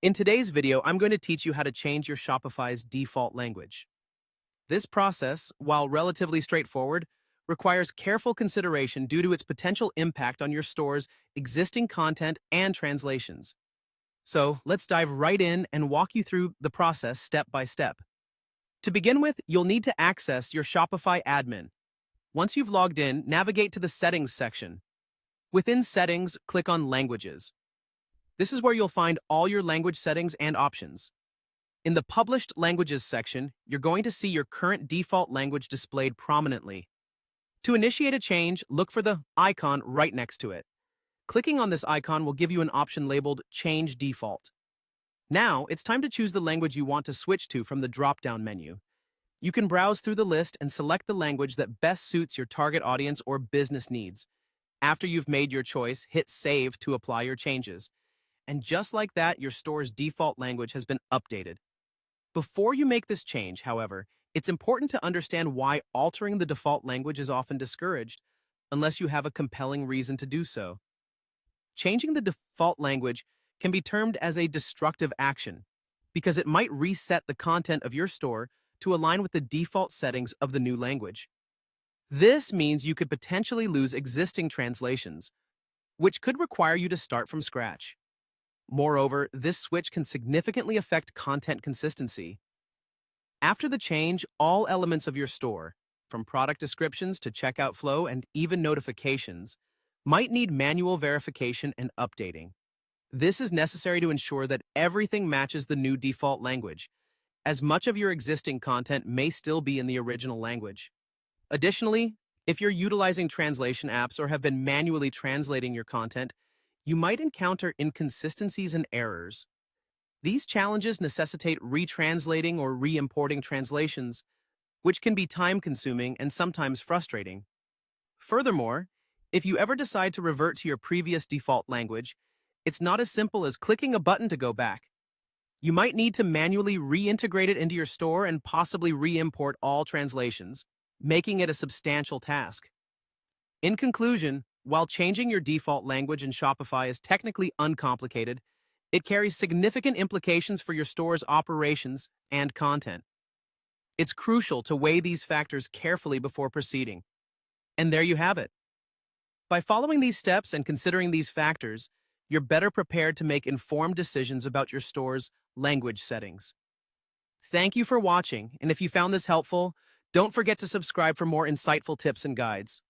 In today's video, I'm going to teach you how to change your Shopify's default language. This process, while relatively straightforward, requires careful consideration due to its potential impact on your store's existing content and translations. So let's dive right in and walk you through the process step by step. To begin with, you'll need to access your Shopify admin. Once you've logged in, navigate to the Settings section. Within Settings, click on Languages. This is where you'll find all your language settings and options. In the Published Languages section, you're going to see your current default language displayed prominently. To initiate a change, look for the icon right next to it. Clicking on this icon will give you an option labeled Change Default. Now, it's time to choose the language you want to switch to from the drop-down menu. You can browse through the list and select the language that best suits your target audience or business needs. After you've made your choice, hit Save to apply your changes. And just like that, your store's default language has been updated. Before you make this change, however, it's important to understand why altering the default language is often discouraged, unless you have a compelling reason to do so. Changing the default language can be termed as a destructive action, because it might reset the content of your store to align with the default settings of the new language. This means you could potentially lose existing translations, which could require you to start from scratch. Moreover, this switch can significantly affect content consistency. After the change, all elements of your store, from product descriptions to checkout flow and even notifications, might need manual verification and updating. This is necessary to ensure that everything matches the new default language, as much of your existing content may still be in the original language. Additionally, if you're utilizing translation apps or have been manually translating your content, you might encounter inconsistencies and errors. These challenges necessitate retranslating or re-importing translations, which can be time-consuming and sometimes frustrating. Furthermore, if you ever decide to revert to your previous default language, it's not as simple as clicking a button to go back. You might need to manually reintegrate it into your store and possibly re-import all translations, making it a substantial task. In conclusion, while changing your default language in Shopify is technically uncomplicated, it carries significant implications for your store's operations and content. It's crucial to weigh these factors carefully before proceeding. And there you have it. By following these steps and considering these factors, you're better prepared to make informed decisions about your store's language settings. Thank you for watching, and if you found this helpful, don't forget to subscribe for more insightful tips and guides.